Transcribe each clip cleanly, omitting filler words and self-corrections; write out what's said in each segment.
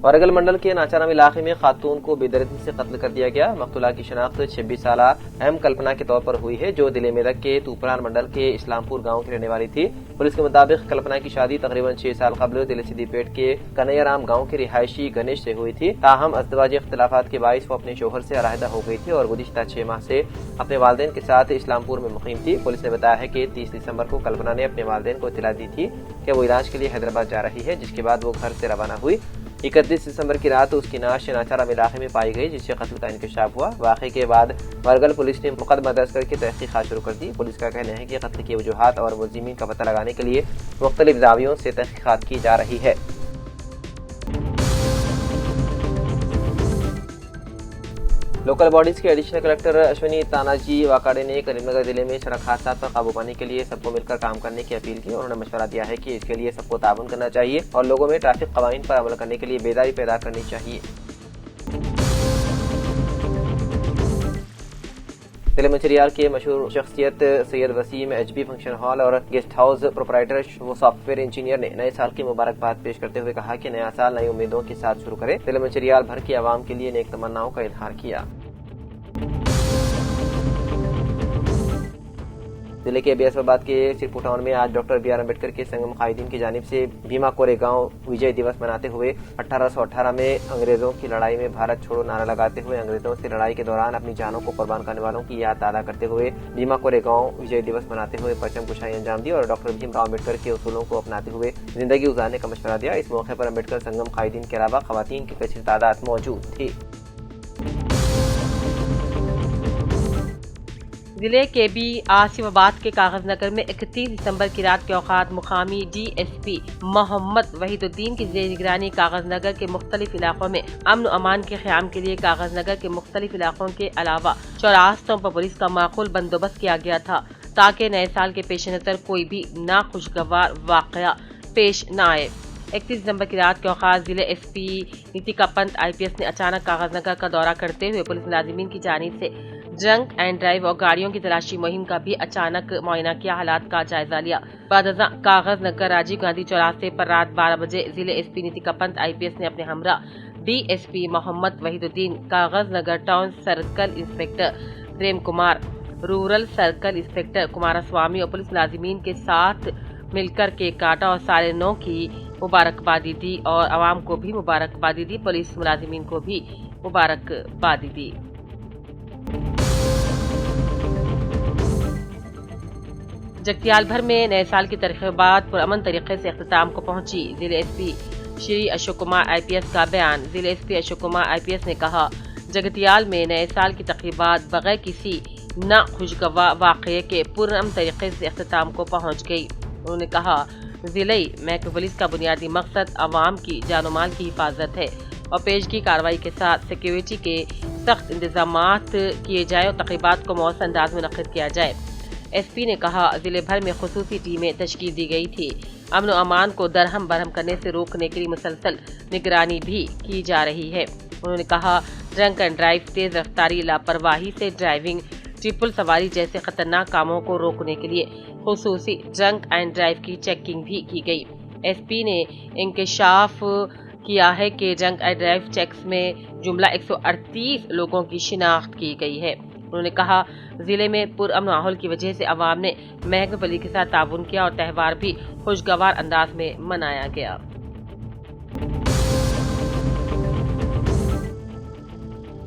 वरगल मंडल के नाचाराम इलाके में खातून को बेदर्दी से कत्ल कर दिया गया। मकतूला की शनाख्त 26 साल अहम कल्पना के तौर पर हुई है, जो दिले मेदक के तूपरान मंडल के इस्लामपुर गांव की रहने वाली थी। पुलिस के मुताबिक कल्पना की शादी तकरीबन 6 साल कबल दिले सिद्दीपेट के कन्हैयाराम गांव के रिहायशी गणेश से हुई थी। ताहम अज़दवाजी इख्तिलाफात के बाइस वो अपने शोहर से अलहदा हो गई थी और गुज़िश्ता 6 माह से अपने वालिदैन के साथ इस्लामपुर में मुकीम थी। पुलिस ने बताया है कि 30 दिसंबर को कल्पना ने अपने वालिदैन को इत्तला दी थी कि वो इलाज के लिए हैदराबाद जा रही है, जिसके बाद वो घर से रवाना हुई। 31 दिसंबर की रात उसकी नाश नाचाराम इलाके में पाई गई, जिससे कत्ल का इंकशाफ हुआ। वाक़े के बाद वरगल पुलिस ने मुकदमा दर्ज करके तहकीक़ात शुरू कर दी। पुलिस का कहना है कि कत्ल की वजूहात और मुलज़िमीन का पता लगाने के लिए मुख्तलिफ ज़ावियों से तहकीक़ात की जा रही है। लोकल बॉडीज के एडिशनल कलेक्टर अश्विनी तानाजी वाकाड़े ने करीमनगर जिले में सड़क हादसा पर काबू पाने के लिए सबको मिलकर काम करने की अपील की। उन्होंने मशवरा दिया है कि इसके लिए सबको ताउन करना चाहिए और लोगों में ट्रैफिक कवानीन पर अमल करने के लिए बेदारी पैदा करनी चाहिए। जिले मंचिरियाल के मशहूर शख्सियत Syed Waseem HB function hall और गेस्ट हाउस प्रोपराइटर व सॉफ्टवेयर इंजीनियर ने नए साल की मुबारकबाद पेश करते हुए कहा कि नया साल नई उम्मीदों के साथ शुरू करे। जिले मंचिरियाल भर की आवाम के लिए नेक तमन्नाओं का इजहार किया। जिले के बियासबाद के सिरपुर टाउन में आज डॉक्टर बी आर अम्बेडकर के संगम कायदीन की जानिब से भीमा कोरेगांव विजय दिवस मनाते हुए 1818 में अंग्रेजों की लड़ाई में भारत छोड़ो नारा लगाते हुए अंग्रेजों से लड़ाई के दौरान अपनी जानों को कुर्बान करने वालों की याद ताज़ा करते हुए भीमा कोरेगांव विजय दिवस मनाते हुए परचम कुशाई अंजाम दी और डॉक्टर भीमराव अम्बेडकर के उसूलों को अपनाते हुए जिंदगी गुजारने का मशवरा दिया। इस मौके पर अम्बेडकर संगम कायदीन के अलावा खवातीन की कसीर तादाद मौजूद थी। जिले के बी आसिफाबाद के कागज नगर में 31 दिसंबर की रात के औकात मुकामी DSP मोहम्मद वहीदुद्दीन की जेर निगरानी कागज नगर के मुख्तलिफ इलाकों में अमन अमान के क़याम के लिए कागज नगर के मुख्तलिफ इलाकों के अलावा चौरास्तों पर पुलिस का माकूल बंदोबस्त किया गया था, ताकि नए साल के पेश नज़र कोई भी नाखुशगवार वाक़या पेश न आए। 31 दिसंबर की रात के औकात जिले SP नीतिका पंत IPS ने अचानक कागज नगर का दौरा करते हुए पुलिस मुलाजिमीन की जानिब से ड्रंक एंड ड्राइव और गाड़ियों की तलाशी मुहिम का भी अचानक मुआयना किया, हालात का जायजा लिया। बादजा कागज नगर राजीव गांधी चौराहे पर रात 12 बजे जिले SP नीतिका पंत IPS ने अपने हमरा DSP Mohammed Waheeduddin, Kagaz Nagar town circle inspector Prem Kumar, rural circle inspector Kumar Swamy और पुलिस मुलाजिमीन के साथ मिलकर केक काटा और सारे 9 की मुबारकबादी दी और आवाम को भी मुबारकबादी दी। पुलिस मुलाजिमीन को भी मुबारकबादी दी। जगतियाल भर में नए साल की तकरीबात पुरअमन तरीके से अख्तिताम को पहुंची। जिले SP श्री अशोक कुमार IPS का बयान। जिले SP अशोक कुमार IPS ने कहा, जगतियाल में नए साल की तकरीबात बगैर किसी नाखुशगवार वाक़ये के पुरअमन तरीके से अख्तिताम को पहुंच गई। उन्होंने कहा, ज़िले महकमे पुलिस का बुनियादी मकसद आवाम की जान और माल की हिफाजत है और पेशगी कार्रवाई के साथ सिक्योरिटी के सख्त इंतजामात किए जाए और तकरीबात को मौसम अंदाज में मुनक्किद किया जाए। SP ने कहा, जिले भर में खुसूसी टीमें तश्कील दी गई थी। अमन और अमान को दरहम बरहम करने से रोकने के लिए मुसलसल निगरानी भी की जा रही है। उन्होंने कहा, ड्रंक एंड ड्राइव, तेज रफ्तारी, लापरवाही से ड्राइविंग, ट्रिपल सवारी जैसे खतरनाक कामों को रोकने के लिए खुसूसी ड्रंक एंड ड्राइव की चेकिंग भी की गई। SP ने इंकशाफ किया है कि ड्रंक एंड ड्राइव चेक्स में जुमला 138 लोगों की शिनाख्त की गई है। उन्होंने कहा, जिले में पुरअमन माहौल की वजह से अवाम ने महकमे पुलिस के साथ ताउन किया और त्यौहार भी खुशगवार अंदाज में मनाया गया।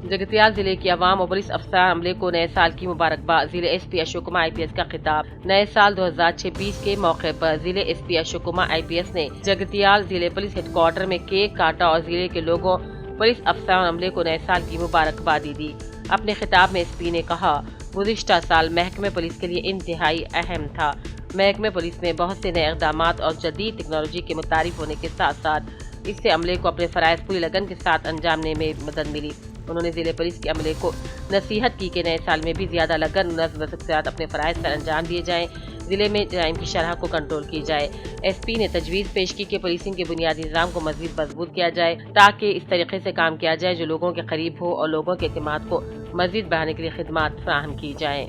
जगतियाल जिले की अवाम और पुलिस अफसर अमले को नए साल की मुबारकबाद। जिले SP अशोक कुमार IPS का खिताब। नए साल 2026 के मौके पर जिले SP अशोक कुमार IPS ने जगतियाल जिले पुलिस हेडक्वार्टर में केक काटा और जिले के लोगों, पुलिस अफसर और अमले को नए साल की मुबारकबादी दी। अपने खिताब में SP ने कहा, गुज़िश्ता साल महकमे पुलिस के लिए इंतहाई अहम था। महकमे पुलिस में बहुत से नए इक़दामात और जदीद टेक्नोलॉजी के मुतारिफ होने के साथ साथ इससे अमले को अपने फ़राइज़ पूरी लगन के साथ अंजाम देने में मदद मिली। उन्होंने जिले पुलिस के अमले को नसीहत की कि नए साल में भी ज़्यादा लगन नज़्म के साथ अपने फ़राइज़ पर अंजाम दिए जाएँ, जिले में जराइम की शरह को कंट्रोल की जाए। SP ने तजवीज़ पेश की कि पुलिसिंग के बुनियादी निज़ाम को मज़ीद मजबूत किया जाए ताकि इस तरीके से काम किया जाए जो लोगों के करीब हो और लोगों के एतमाद को मजीद बढ़ाने के लिए खिदमात फराहम की जाएं।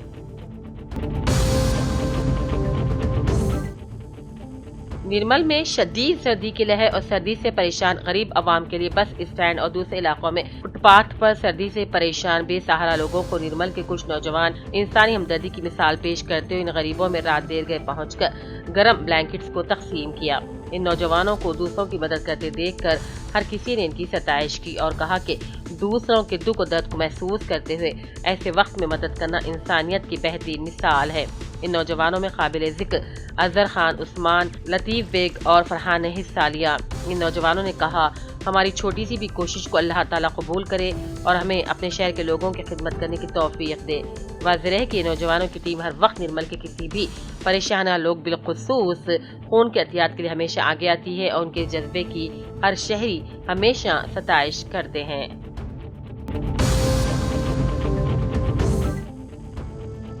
निर्मल में शदीद सर्दी की लहर और सर्दी से परेशान गरीब आवाम के लिए बस स्टैंड और दूसरे इलाकों में फुटपाथ पर सर्दी से परेशान बेसहारा लोगों को निर्मल के कुछ नौजवान इंसानी हमदर्दी की मिसाल पेश करते हुए इन गरीबों में रात देर गए पहुंचकर गर्म ब्लैंकेट्स को तकसीम किया। इन नौजवानों को दूसरों की मदद करते देखकर हर किसी ने इनकी सताइश की और कहा कि दूसरों के दुख और दर्द को महसूस करते हुए ऐसे वक्त में मदद करना इंसानियत की बेहतरीन मिसाल है। इन नौजवानों में काबिल जिक्र अजहर खान, उस्मान, लतीफ बेग और फरहान ने हिस्सा लिया। इन नौजवानों ने कहा, हमारी छोटी सी भी कोशिश को अल्लाह ताला कबूल करे और हमें अपने शहर के लोगों की खिदमत करने की तौफीक दे। वाज़ेह है कि नौजवानों की टीम हर वक्त निर्मल के किसी भी परेशान लोग बिलखुसूस खून के एहतियात के लिए हमेशा आगे आती है और उनके जज्बे की हर शहरी हमेशा सताइश करते हैं।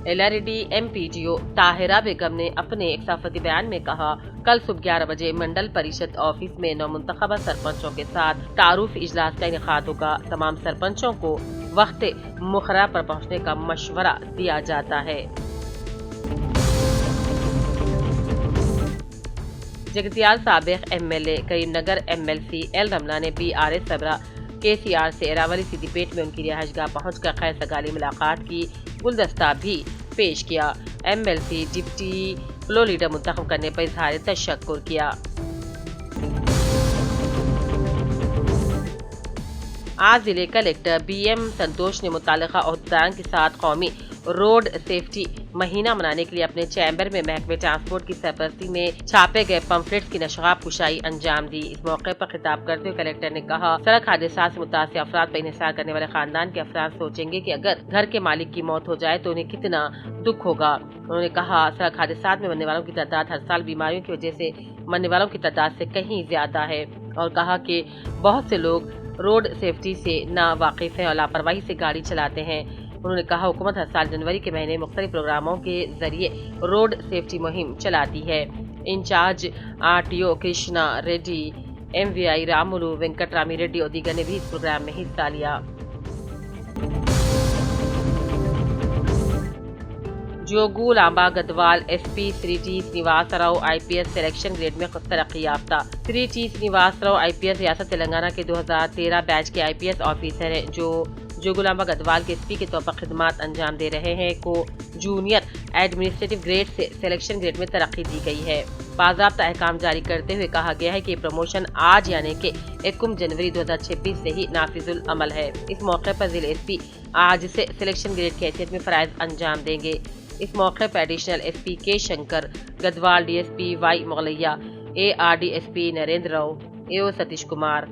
LRD MPDO ताहिरा बेगम ने अपने एक सफाती बयान में कहा, कल सुबह 11 बजे मंडल परिषद ऑफिस में नौमुंतखबा सरपंचों के साथ तारुफ इजलास का इनेकाद होगा। तमाम सरपंचों को वक्त मुखर्रर पर पहुंचने का मशवरा दिया जाता है। जगतियाल साबिक MLA करीमनगर MLC एल रमला ने BRS सबरा KCR से एरावली सिद्दीपेट में उनकी रिहाइशगाह पहुंचकर खैर सगाली मुलाकात की, गुलदस्ता भी पेश किया। MLC डिप्टी फ्लोर लीडर मुंतखब करने पर इजहार तशक्कुर किया। आज जिले कलेक्टर BM संतोष ने मुतालिका ओहदेदारों के साथ कौमी रोड सेफ्टी महीना मनाने के लिए अपने चैम्बर में महकमे ट्रांसपोर्ट की सरपरस्ती में छापे गए पंफलेट्स की नशगाब कुशाई अंजाम दी। इस मौके पर खिताब करते हुए कलेक्टर ने कहा, सड़क हादसा से मुतासिर अफराद पर इंहिसार करने वाले खानदान के अफराद सोचेंगे कि अगर घर के मालिक की मौत हो जाए तो उन्हें कितना दुख होगा। उन्होंने कहा, सड़क हादसा में मरने वालों की तादाद हर साल बीमारियों की वजह से मरने वालों की तादाद से कहीं ज्यादा है और कहा कि बहुत से लोग रोड सेफ्टी से ना वाकिफ है और लापरवाही से गाड़ी चलाते हैं। उन्होंने कहा, हुकूमत हर साल जनवरी के महीने मुख्तलिफ प्रोग्रामों के जरिए रोड सेफ्टी मुहिम चलाती है। In charge RTO Krishna Reddy, MVI Ramulu Venkatarami Reddy और दीगर ने भी इस प्रोग्राम में हिस्सा लिया। Jogulamba Gadwal SP Shri T Srinivas Rao IPS selection grade में तरक्की याफ्ता। श्री टी श्रीनिवास राव IPS रियासत तेलंगाना के 2013 बैच के IPS ऑफिसर हैं जो जोगुलांबा गढ़वाल के SP के तौर पर खिदमात अंजाम दे रहे हैं को जूनियर एडमिनिस्ट्रेटिव ग्रेड से सिलेक्शन ग्रेड में तरक्की दी गई है। बाज़ाब्ता अहकाम जारी करते हुए कहा गया है कि प्रमोशन आज यानी कि 1 जनवरी 2026 से ही नाफिजुल अमल है। इस मौके पर जिले SP आज से सिलेक्शन ग्रेड की हैसियत में फराइज अंजाम देंगे। इस मौके पर एडिशनल SP के Shankar, Garhwal DSP Y मोगलैया, ARD SP Narendra Rao, AO Satish Kumar,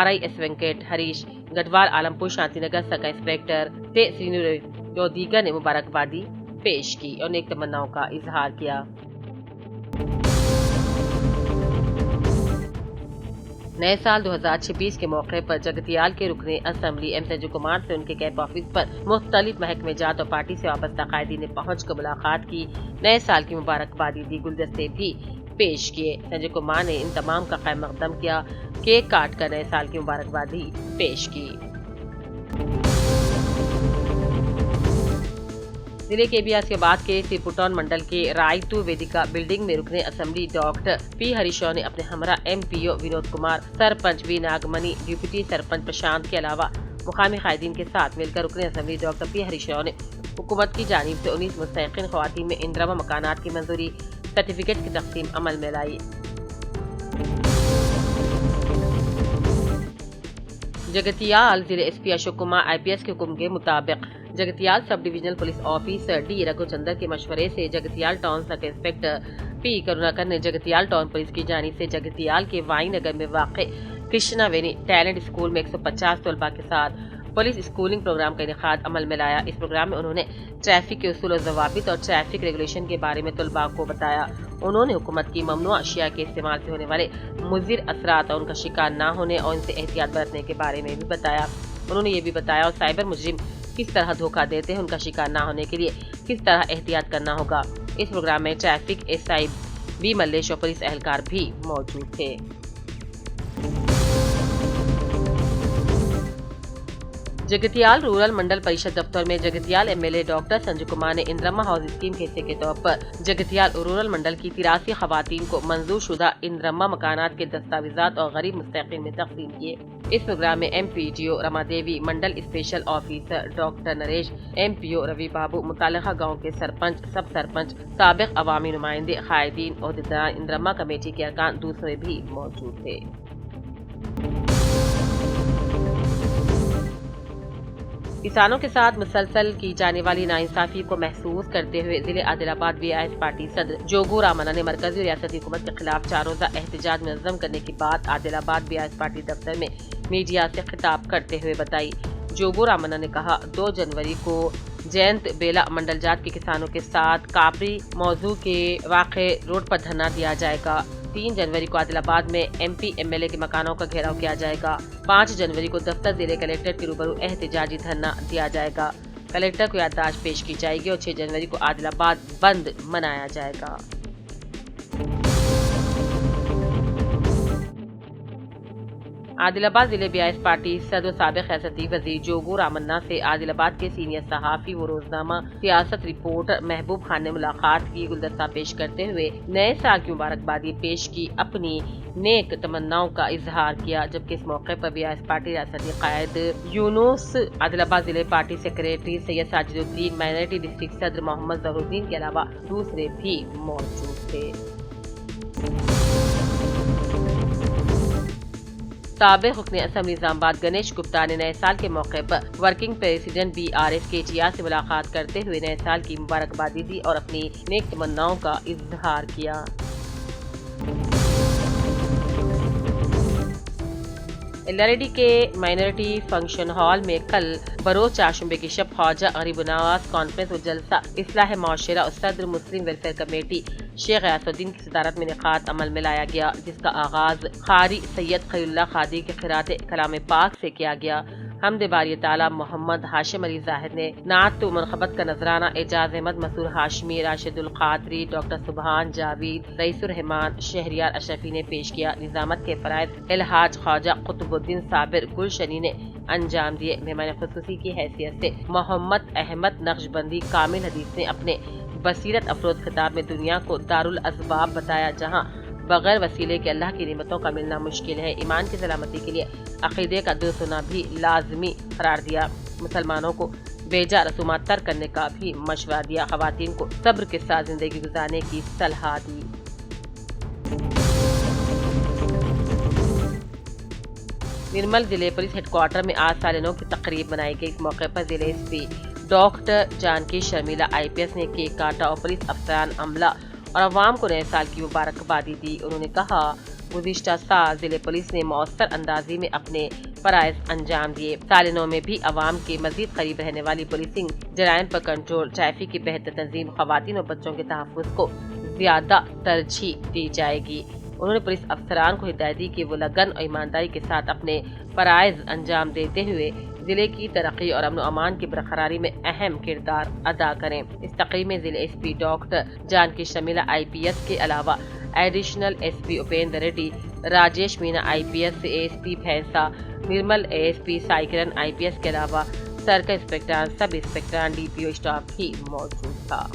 RIS Venkat Harish, Garhwal Alampur Shantinagar सबका इंस्पेक्टर ते श्रीनु और दीगर ने मुबारकबादी पेश की और नेक तमन्नाओं का इजहार किया। नए साल 2026 के मौके पर जगतियाल के रुकने असम्बली M संजय कुमार से उनके कैंप ऑफिस पर मुख्तलिफ महकमे जात और पार्टी से वाबस्ता कायदीन ने पहुंचकर मुलाकात की, नए साल की मुबारकबादी दी, गुलदस्ते भी पेश किए। संजय कुमार ने इन तमाम का खैर मकदम किया, केक काट कर नए साल की मुबारकबादी पेश की। जिले के बियासियाबाद के सिरपुटौन मंडल के रायतू वेदिका बिल्डिंग में रुकने असेंबली डॉक्टर P हरीशौ ने अपने हमरा MPO विनोद कुमार, सरपंच B नागमणि, डिप्टी सरपंच प्रशांत के अलावा मुकामी कायदीन के साथ मिलकर रुकने असेंबली डॉक्टर P हरीशौ ने हुकूमत की जानिब से 19 मुस्तहिक़ीन ख़वातीन में इंदिरा मकानात की मंजूरी सर्टिफिकेट की तक़सीम अमल में लाई। जगतियाल जिले SP अशोक कुमार IPS के हुक्म के मुताबिक Jagtial sub divisional police officer D रघुचंदर के मशवरे से Jagtial town sub inspector P Karunakar ने जगतियाल टाउन पुलिस की जानिब से जगतियाल के वाई नगर में वाक़ कृष्णा वेनी टैलेंट स्कूल में 150 तलबा के साथ पुलिस स्कूलिंग प्रोग्राम का इनेकाद अमल में लाया। इस प्रोग्राम में उन्होंने ट्रैफिक के उसूल और ज़वाबित और ट्रैफिक रेगुलेशन के बारे में तलबा को बताया। उन्होंने हुकूमत की ममनुआ अशिया के इस्तेमाल से होने वाले मुज़िर असरात और उनका शिकार न होने और इनसे एहतियात बरतने के बारे में भी बताया। उन्होंने ये भी बताया और साइबर मुजरिम किस तरह धोखा देते हैं, उनका शिकार न होने के लिए किस तरह एहतियात करना होगा। इस प्रोग्राम में ट्रैफिक SI B मल्लेश और पुलिस एहलकार भी मौजूद थे। जगतियाल रूरल मंडल परिषद दफ्तर में जगतियाल एमएलए डॉक्टर संजय कुमार ने इंदिरम्मा हाउस स्कीम के हिस्से के तौर पर जगतियाल रूरल मंडल की 83 खवातीन को मंजूर शुदा इंदिरम्मा मकानात के दस्तावेजात और गरीब मुस्तहिकीन में तकसीम किए। इस प्रोग्राम में MPDO Rama Devi, mandal special officer doctor Naresh, MPO Ravi Babu, मुतालिका गाँव के सरपंच, सब सरपंच, साबिक अवामी नुमाइंदे, कायदीन, ओहदेदार, इंदिरम्मा कमेटी के अरकान दूसरे भी मौजूद थे। किसानों के साथ मुसलसल की जाने वाली नाइंसाफी को महसूस करते हुए जिले आदिलाबाद बीआईएस पार्टी सदर जोगू रामन्ना ने मरकजी रियासती हुकूमत के खिलाफ 4 रोजा एहतजाज मुनज़्ज़म करने की बात आदिलाबाद बीआईएस पार्टी दफ्तर में मीडिया से खिताब करते हुए बताई। जोगू रामन्ना ने कहा, 2 जनवरी को जयंत बेला मंडल जात के किसानों के साथ काबरी मौजू के वाक़े रोड पर धरना दिया जाएगा। 3 जनवरी को आदिलाबाद में एमपी एमएलए के मकानों का घेराव किया जाएगा। 5 जनवरी को दफ्तर जिले कलेक्टर के रूबरू एहतजाजी धरना दिया जाएगा। कलेक्टर को याददाश्त पेश की जाएगी और 6 जनवरी को आदिलाबाद बंद मनाया जाएगा। आदिलाबाद जिले बीआईएस पार्टी सदर साबिक रियासती वजीर जोगू रामन्ना से आदिलाबाद के सीनियर सहाफी व रोजनामा सियासत रिपोर्टर महबूब खान ने मुलाकात की, गुलदस्ता पेश करते हुए नए साल की मुबारकबादी पेश की, अपनी नेक तमन्नाओं का इजहार किया। जबकि इस मौके पर बीआईएस पार्टी रियासती कायद यूनुस, आदिलाबाद जिले party secretary Syed Sajiduddin, minority district सदर मोहम्मद जहरुद्दीन के अलावा दूसरे भी मौजूद थे। साबिक रुकने असम्बली निजामाबाद गणेश गुप्ता ने नए साल के मौके पर वर्किंग प्रेसिडेंट बीआरएस केटीआर से मुलाकात करते हुए नए साल की मुबारकबादी दी और अपनी नेक तमन्नाओं का इजहार किया। एलआरडी के माइनॉरिटी फंक्शन हॉल में कल बरोज चाशुंबे की शब ख्वाजा गरीब नवाज कॉन्फ्रेंस और जलसा इस्लाह माशरा और सदर मुस्लिम वेलफेयर कमेटी शेख गयासुद्दीन की सदारत में निकात अमल में लाया गया, जिसका आगाज खारी सैयद खलीलुल्लाह खादी के खिरात कलाम पाक से किया गया। हमद बारी ताला मोहम्मद हाशिम अली जाहिद ने नात मुनखबत का नजराना एजाज अहमद, मसूर हाशमी, राशिदुल कादरी, डॉक्टर सुबहान जावेद, रईसुर रहमान, शहरियार अशरफी ने पेश किया। निजामत के फराइज इल्हाज ख्वाजा कुतुबुद्दीन साबिर गुलशनी ने अंजाम दिए। मेहमान खुसूसी की हैसियत से मोहम्मद अहमद नक्शबंदी कामिल हदीस ने अपने बसीरत अफरोज खिताब में दुनिया को दारुल असबाब बताया, जहाँ बगैर वसीले के अल्लाह की नेमतों का मिलना मुश्किल है। ईमान की सलामती के लिए अकीदे का दिल सुना भी लाजमी करार दिया। मुसलमानों को बेजा रसूमात तर्क करने का भी मशवरा दिया। खवातीन को सब्र के साथ जिंदगी गुजारने की सलाह दी। निर्मल जिले पुलिस हेडक्वार्टर में आज साल 9 की तकरीब मनाई गई। इस मौके पर जिले SP doctor Janaki Sharmila IPS ने केक काटा और पुलिस अफसरान, अमला और अवाम को नए साल की मुबारकबादी दी। उन्होंने कहा, गुज़िश्ता साल जिले पुलिस ने मौसर अंदाजी में अपने फराइज अंजाम दिए। साल 9 में भी अवाम के मजीद करीब रहने वाली पुलिसिंग, जराइम पर कंट्रोल, ट्रैफिक की बेहतर तंजीम, खवातीन और बच्चों के तहफ़्फ़ुज़ को ज्यादा तरजीह दी जाएगी। उन्होंने पुलिस अफसरान को हिदायत दी कि वो लगन और ईमानदारी के साथ अपने फराइज अंजाम देते हुए जिले की तरक्की और अमन अमान की बरकरारी में अहम किरदार अदा करें। इस तकरीब में जिले SP doctor Janaki Sharmila IPS के अलावा additional SP Upendra Reddy, Rajesh Meena IPS, ASP Bhainsa, Nirmal ASP Saikiran IPS के अलावा circle inspector, sub inspector, DPO staff भी मौजूद था।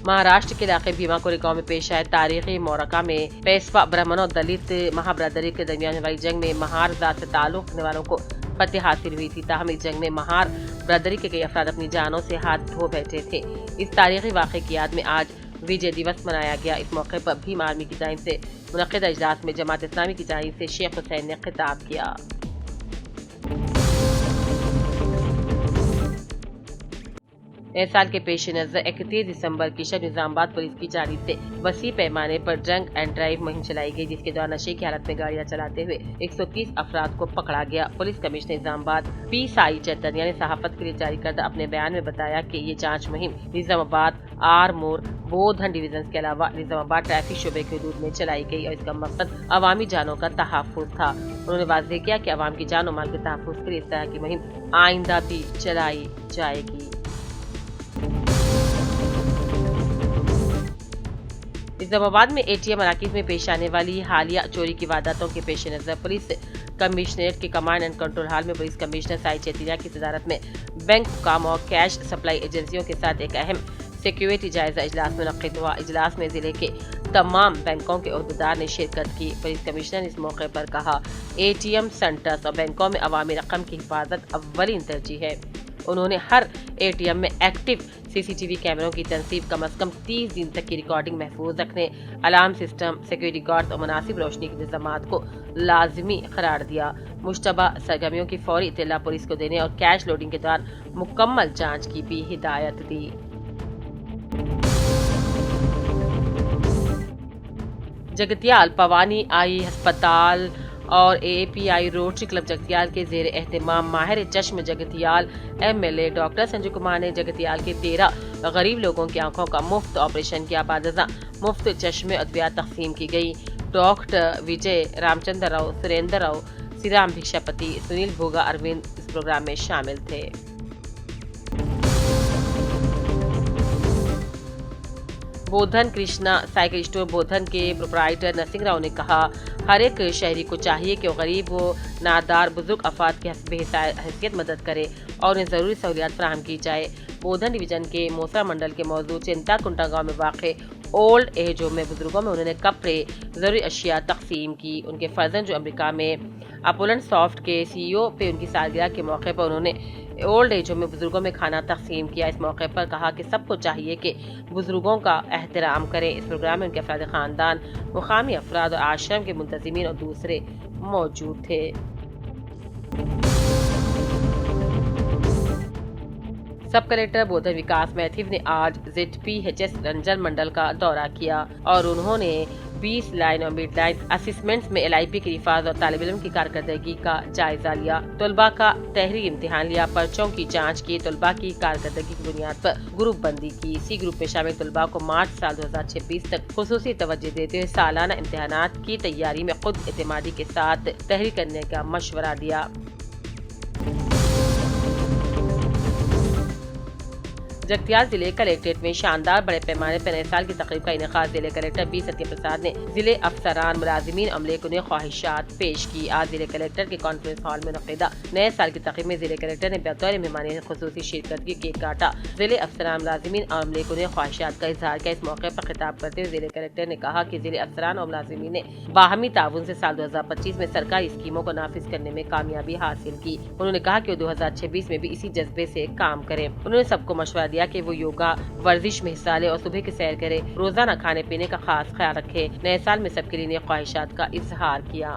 महाराष्ट्र के इलाके भीमाकोरे गांव में पेश आए तारीखी मोरका में पेशवा ब्राह्मण और दलित महाबरादरी के दरमियान वाली जंग में महार जात से ताल्लुक रखने वालों को फतेह हासिल हुई थी। ताहम इस जंग में महार बरादरी के कई अफराद अपनी जानों से हाथ धो बैठे थे। इस तारीखी वाक़े की याद में आज विजय दिवस मनाया गया। इस मौके पर भीम आर्मी की जानिब से मुनक़िदा इजलास में जमात इस्लामी की जानिब से शेख हुसैन ने खिताब किया। नए साल के पेश नजर 31 दिसंबर की शब निजामाबाद पुलिस की जानिब से वसी पैमाने पर ड्रंक एंड ड्राइव मुहिम चलाई गई, जिसके दौरान नशे की हालत में गाड़ियां चलाते हुए 130 अफराद को पकड़ा गया। Police commissioner Nizamabad P Sai Chaitanya ने सहाफत के लिए जारी करदा अपने बयान में बताया कि ये जांच मुहिम निजामाबाद, आरमोर, बोधन डिवीजन के अलावा निजामाबाद ट्रैफिक शोबे के हदूद में चलाई गई और इसका मकसद अवामी जानों का तहफ़्फ़ुज़ था। उन्होंने वाज़ेह किया कि अवाम की जान और माल के तहफ़्फ़ुज़ के लिए इस तरह की मुहिम आइंदा भी चलाई जाएगी। نظام آباد میں ATM مراکز میں پیش آنے والی حالیہ چوری کی وارداتوں کے پیش نظر پولیس کمشنریٹ کے کمانڈ اینڈ کنٹرول ہال میں پولیس کمشنر سائی چیتنیا کی صدارت میں بینک حکام اور کیش سپلائی ایجنسیوں کے ساتھ ایک اہم سیکیورٹی جائزہ اجلاس منعقد ہوا۔ اجلاس میں ضلع کے تمام بینکوں کے عہدیدار نے شرکت کی۔ پولیس کمشنر نے اس موقع پر کہا ATM سینٹرز اور بینکوں میں عوامی رقم کی حفاظت اولین ترجیح ہے۔ انہوں نے ہر ATM میں ایکٹیو CCTV کیمروں کی تنصیب، کم از کم 30 دن تک کی ریکارڈنگ محفوظ رکھنے، الارم سسٹم، سیکیورٹی گارڈز اور مناسب روشنی کے انتظامات کو لازمی قرار دیا۔ مشتبہ سرگرمیوں کی فوری اطلاع پولیس کو دینے اور کیش لوڈنگ کے دوران مکمل جانچ کی بھی ہدایت دی۔ جگتیال پوانی آئی ہسپتال اور API روٹری کلب جگتیال کے زیر اہتمام ماہر چشم جگتیال MLA ڈاکٹر سنجے کمار نے جگتیال کے 13 غریب لوگوں کی آنکھوں کا مفت آپریشن کیا۔ بعد ازاں مفت چشمے ادویات تقسیم کی گئی۔ ڈاکٹر وجے رام چندر راؤ، سریندر راؤ، سیرام بھکشاپتی، سنیل بھوگا اروند اس پروگرام میں شامل تھے۔ بودھن کرشنا سائیکل اسٹور بودھن کے پروپرائٹر نرسنگ راؤ نے کہا ہر ایک شہری کو چاہیے کہ وہ غریب و نادار بزرگ افراد کی حسب حیثیت مدد کرے اور انہیں ضروری سہولیات فراہم کی جائے۔ بودھن ڈویژن کے موسرا منڈل کے موضوع چنتا کنٹا گاؤں میں واقع اولڈ ایج ہوم میں بزرگوں میں انہوں نے کپڑے، ضروری اشیاء تقسیم کی۔ ان کے فرزند جو امریکہ میں اپولن سافٹ کے CEO پہ ان کی سالگرہ کے موقع پر انہوں نے اولڈ ایج ہوم میں بزرگوں میں کھانا تقسیم کیا۔ اس موقع پر کہا کہ سب کو چاہیے کہ بزرگوں کا احترام کریں۔ اس پروگرام میں ان کے افراد خاندان، مقامی افراد اور آشرم کے منتظمین اور دوسرے موجود تھے۔ سب کلکٹر بودھن وکاس میتھیو نے آج ZPHS رنجن منڈل کا دورہ کیا اور انہوں نے 20 لائن اور مڈ لائن اسسمنٹس میں LIP کے نفاذ اور طالب علم کی کارکردگی کا جائزہ لیا۔ طلباء کا تحریری امتحان لیا، پرچوں کی جانچ کی، طلباء کی کارکردگی کی بنیاد پر گروپ بندی کی۔ C گروپ میں شامل طلباء کو مارچ سال 2026 تک خصوصی توجہ دیتے ہوئے سالانہ امتحانات کی تیاری میں خود اعتمادی کے ساتھ تحریر کرنے کا مشورہ دیا۔ جگتیال ضلع کلیکٹریٹ میں شاندار بڑے پیمانے پر نئے سال کی تقریب کا انعقاد۔ ضلع کلیکٹر B ستیہ پرساد نے ضلع افسران، ملازمین، عملے کو خواہشات پیش کی۔ آج ضلع کلیکٹر کے کانفرنس ہال میں منعقدہ نئے سال کی تقریب میں ضلع کلیکٹر نے بطور مہمان خصوصی شرکت کی، کیک کاٹا، ضلع افسران، ملازمین اور عملے کو خواہشات کا اظہار کیا۔ اس موقع پر خطاب کرتے ہوئے ضلع کلیکٹر نے کہا کہ ضلع افسران اور ملازمین نے باہمی تعاون سے سال 2025 میں سرکاری اسکیموں کو نافذ کرنے میں کامیابی حاصل کی۔ انہوں نے کہا کہ وہ 2026 میں بھی اسی جذبے سے کام کریں۔ انہوں نے سب کو مشورہ دیا کہ وہ یوگا ورزش میں حصہ لے اور صبح کی سیر کرے، روزانہ کھانے پینے کا خاص خیال رکھے۔ نئے سال میں سب کے لیے خواہشات کا اظہار کیا۔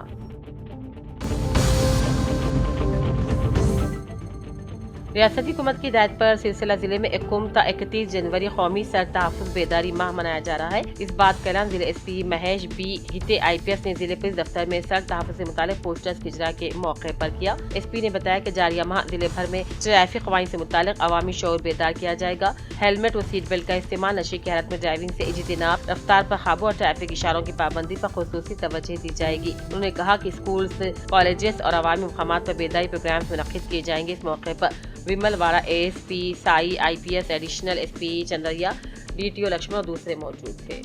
ریاستی حکومت کی ہدایت پر سلسلہ ضلع میں 21 تا 31 جنوری قومی سڑک تحفظ بیداری ماہ منایا جا رہا ہے۔ اس بات کا اعلان ضلع SP مہیش B ہتے IPS نے ضلع پولیس دفتر میں سڑک تحفظ سے متعلق پوسٹرز کی اجرا کے موقع پر کیا۔ SP نے بتایا کہ جاریہ ماہ ضلع بھر میں ٹریفک قوانین سے متعلق عوامی شعور بیدار کیا جائے گا۔ ہیلمٹ و سیٹ بیلٹ کا استعمال، نشے کی حالت میں ڈرائیونگ سے اجتناب، رفتار پر قابو اور ٹریفک اشاروں کی پابندی پر خصوصی توجہ دی جائے گی۔ انہوں نے کہا کہ اسکولز، کالجز اور عوامی مقامات پر بیداری پروگرامز منعقد کیے جائیں گے۔ اس موقع پر Vemulawada ASP Sai IPS additional SP Chandraiah DTO Laxman اور دوسرے موجود تھے۔